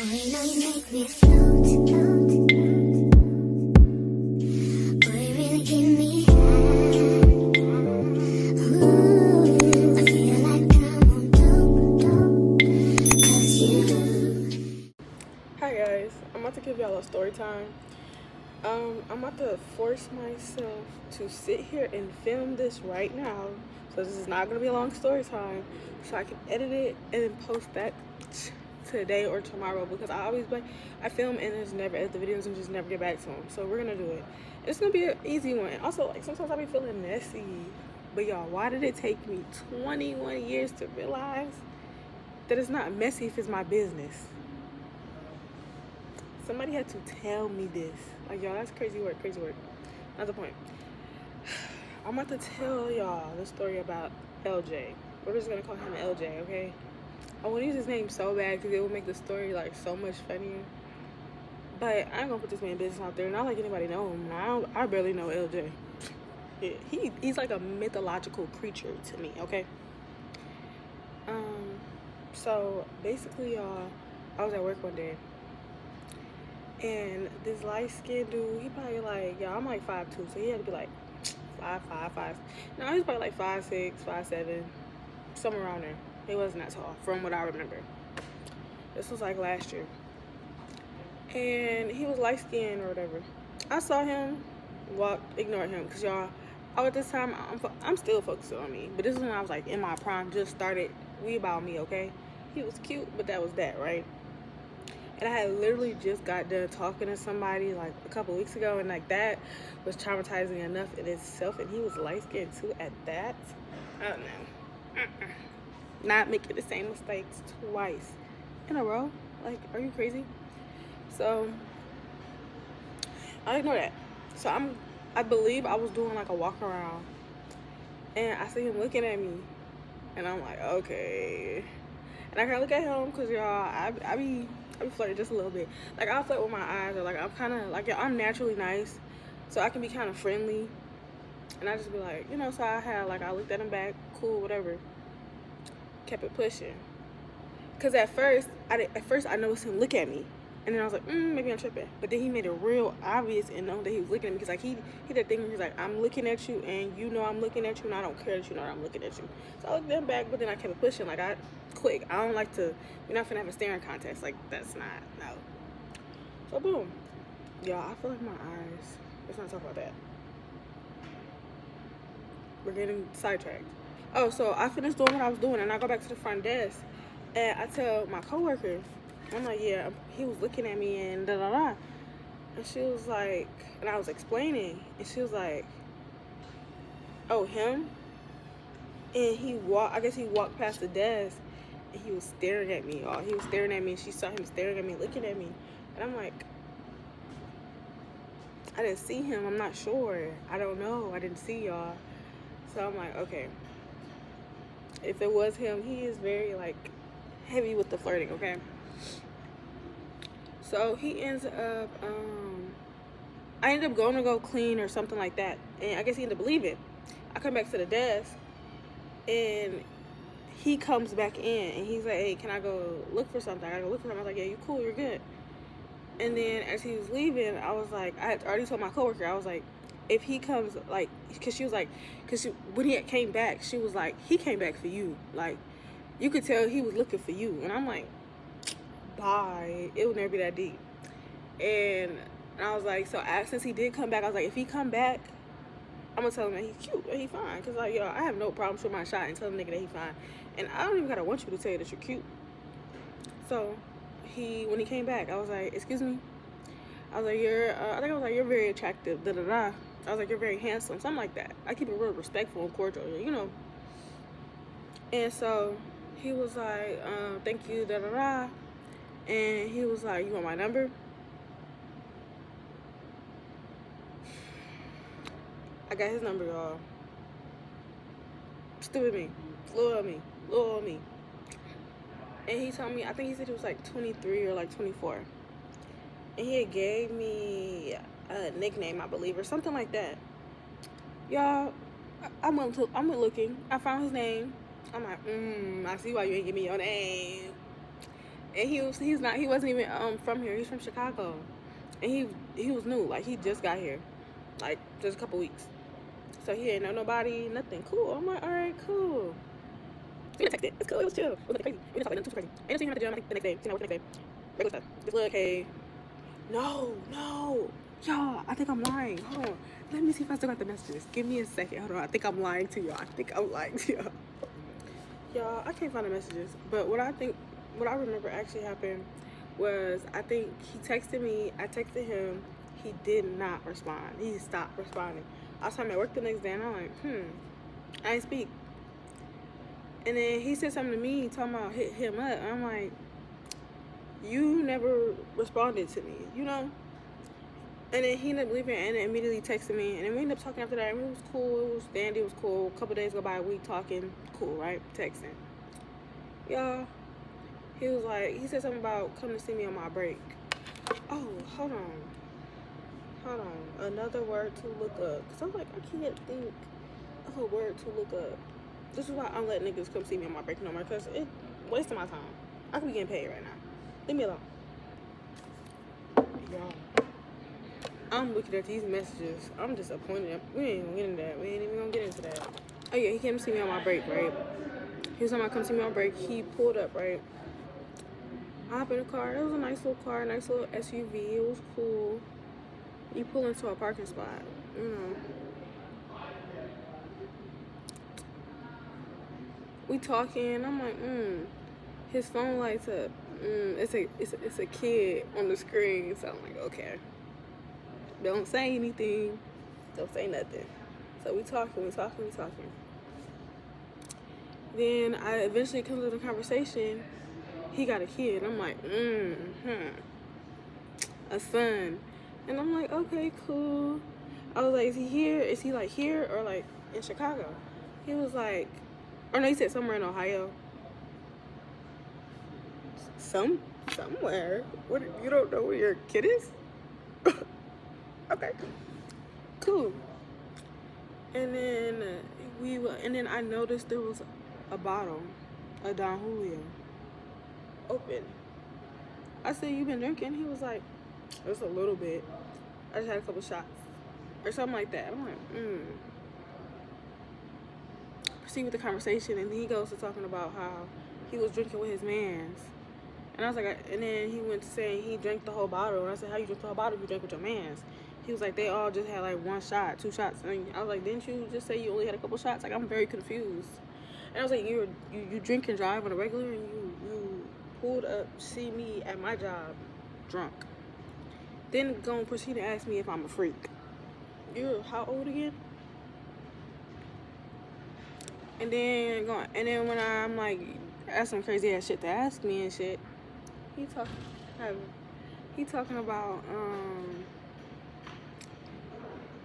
Boy, you know you make me float. Boy, you really give me high. Ooh, I feel like I'm on dope, 'cause you. Hi guys, I'm about to give y'all a story time. I'm about to force myself to sit here and film this right now. So this is not gonna be a long story time. So I can edit it and then post that today or tomorrow, because I film and just never edit the videos and just never get back to them. So we're gonna do it. It's gonna be an easy one. Also, like, sometimes I be feeling messy. But y'all, why did it take me 21 years to realize that it's not messy if it's my business? Somebody had to tell me this. Like, y'all, that's crazy work. Not the point. I'm about to tell y'all the story about LJ. We're just gonna call him LJ, okay? I want to use his name so bad because it will make the story like so much funnier. But I ain't gonna put this man's business out there. Not like anybody know him. I barely know LJ. Yeah, he's like a mythological creature to me, okay? So basically, y'all, I was at work one day. And this light-skinned dude, he probably like, y'all, I'm like 5'2", so he had to be like 5'5". No, he's probably like 5'6", 5'7", somewhere around there. He wasn't that tall, from what I remember. This was like last year. And he was light-skinned or whatever. I saw him, walked, ignored him, because y'all, at this time, I'm still focused on me. But this is when I was like in my prime, just started, we about me, okay? He was cute, but that was that, right? And I had literally just got done talking to somebody like a couple weeks ago, and like that was traumatizing enough in itself. And he was light-skinned too at that. I don't know. Not making the same mistakes twice in a row. Like, are you crazy? So I ignore that. So I believe I was doing like a walk around, and I see him looking at me, and I'm like, okay. And I kind of look at him because, y'all, I be flirting just a little bit. Like, I'll flirt with my eyes, or like I'm kind of like, I'm naturally nice, so I can be kind of friendly. And I just be like, you know, so I looked at him back, cool, whatever. Kept it pushing. Cause at first I noticed him look at me, and then I was like, maybe I'm tripping. But then he made it real obvious and known that he was looking at me, because like he did thing where he's like, I'm looking at you, and you know I'm looking at you, and I don't care that you know that I'm looking at you. So I looked at him back, but then I kept it pushing. Like, I don't like to. We're not finna have a staring contest. Like, that's not, no. So boom, y'all. I feel like my eyes. Let's not talk about that. We're getting sidetracked. Oh, so I finished doing what I was doing, and I go back to the front desk, and I tell my coworker, I'm like, yeah, he was looking at me and da da da. And she was like, and I was explaining, and she was like, oh, him? And I guess he walked past the desk, and he was staring at me, y'all. He was staring at me, and she saw him staring at me, looking at me. And I'm like, I didn't see him, I'm not sure. I don't know, I didn't see y'all. So I'm like, okay. If it was him, he is very, like, heavy with the flirting, okay? So he ends up, I ended up going to go clean or something like that. And I guess he ended up leaving. I come back to the desk, and he comes back in, and he's like, hey, can I go look for something? I gotta go look for something. I was like, yeah, you cool, you're good. And then as he was leaving, I was like, I had already told my coworker, I was like, if he comes, like, because she was like, when he came back, she was like, he came back for you. Like, you could tell he was looking for you. And I'm like, bye. It would never be that deep. And I was like, so since he did come back, I was like, if he come back, I'm gonna tell him that he's cute and he's fine. Because, like, yo, I have no problem shooting my shot and telling the nigga that he's fine. And I don't even gotta want you to tell you that you're cute. So when he came back, I was like, excuse me. I was like, you're very attractive, da da da. I was like, you're very handsome, something like that. I keep it real respectful and cordial, you know. And so he was like, thank you, da da da. And he was like, you want my number? I got his number, y'all. Stupid me. Little me. And he told me, I think he said he was like 23 or like 24. And he had gave me a nickname, I believe, or something like that. Y'all, I went looking. I found his name. I'm like, I see why you ain't give me your name. And he wasn't even from here. He's from Chicago, and he was new. Like he just got here, like just a couple weeks. So he ain't know nobody, nothing. Cool. I'm like, all right, cool. We didn't text it. It's cool. It was chill. It wasn't crazy. We didn't talk like nothing too crazy. Ain't no seen him at the gym. Like the next day. Seen him work the next day. Regular stuff. Just look, hey. No. Y'all, I think I'm lying. Hold on. Let me see if I still got the messages. Give me a second. Hold on. I think I'm lying to y'all. Y'all, I can't find the messages. But what I remember actually happened was I think he texted me. I texted him. He did not respond. He stopped responding. I saw him at work the next day, and I'm like, I ain't speak. And then he said something to me, talking about hit him up. And I'm like, you never responded to me, you know? And then he ended up leaving and immediately texted me. And then we ended up talking after that. And it was cool. It was dandy. It was cool. A couple days go by, a week talking. Cool, right? Texting. Y'all, he was like, he said something about coming to see me on my break. Oh, hold on. Another word to look up. Because I'm like, I can't think of a word to look up. This is why I'm letting niggas come see me on my break no more. Because it's wasting my time. I could be getting paid right now. Leave me alone. Y'all, I'm looking at these messages. I'm disappointed. We ain't gonna get into that. We ain't even gonna get into that. Oh yeah, he came to see me on my break, right? He was talking about come see me on my break. He pulled up, right? I hop in the car. It was a nice little car, nice little SUV. It was cool. You pull into a parking spot, you know. We talking. I'm like, his phone lights up. It's a kid on the screen. So I'm like, okay. Don't say anything. Don't say nothing. So we talking. Then I eventually come to the conversation. He got a kid. I'm like, a son. And I'm like, okay, cool. I was like, is he here? Is he like here or like in Chicago? He was like, or no, he said somewhere in Ohio. Somewhere. What? You don't know where your kid is? Okay, cool. And then I noticed there was a bottle, a Don Julio, open. I said, you been drinking? He was like, just a little bit. I just had a couple shots or something like that. I'm like, Proceed with the conversation, and then he goes to talking about how he was drinking with his mans. And I was like, and then he went to saying he drank the whole bottle. And I said, how you drink the whole bottle if you drink with your mans? He was like, they all just had like 1 shot, 2 shots. And I was like, didn't you just say you only had a couple shots? Like, I'm very confused. And I was like, you drink and drive on a regular, and you pulled up to see me at my job drunk. Then go and proceed to ask me if I'm a freak. You're how old again? And then when I'm like, ask some crazy ass shit to ask me and shit, he talking about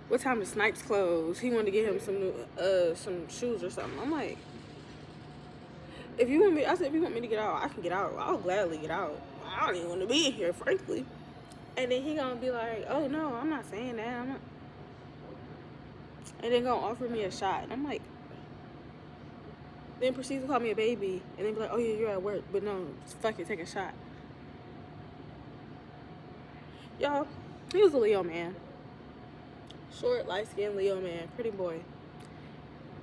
what time the Snipes close. He wanted to get him some shoes or something. I'm like, if you want me to get out, I can get out. I'll gladly get out. I don't even want to be in here, frankly. And then he gonna be like, oh no, I'm not saying that. I'm not. And then gonna offer me a shot. And I'm like, then proceeds to call me a baby. And then be like, oh yeah, you're at work. But no, fuck it, take a shot. Y'all, he was a Leo man. Short, light-skinned Leo man. Pretty boy.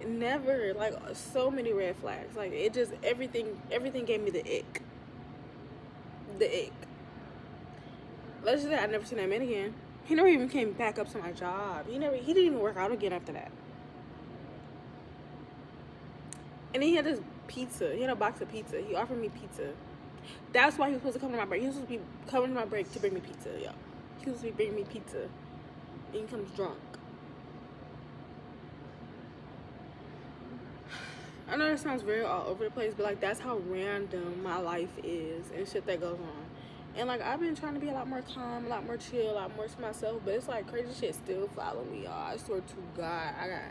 Never, like, so many red flags. Like, it just, everything gave me the ick. The ick. Let's just say I never seen that man again. He never even came back up to my job. He didn't even work out again after that. And then he had this pizza. He had a box of pizza. He offered me pizza. That's why he was supposed to come to my break. He was supposed to be coming to my break to bring me pizza, y'all. He was supposed to be bringing me pizza. And he comes drunk. I know that sounds very all over the place, but like that's how random my life is and shit that goes on. And like I've been trying to be a lot more calm, a lot more chill, a lot more to myself, but it's like crazy shit still follow me, y'all. I swear to God, I got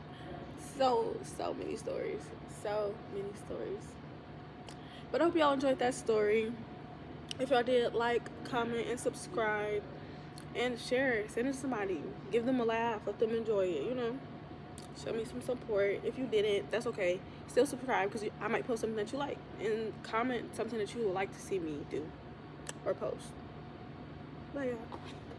so many stories. So many stories. But I hope y'all enjoyed that story. If y'all did, like, comment, and subscribe. And share it. Send it to somebody. Give them a laugh. Let them enjoy it, you know. Show me some support. If you didn't, that's okay. Still subscribe because I might post something that you like. And comment something that you would like to see me do. or post. Bye, y'all.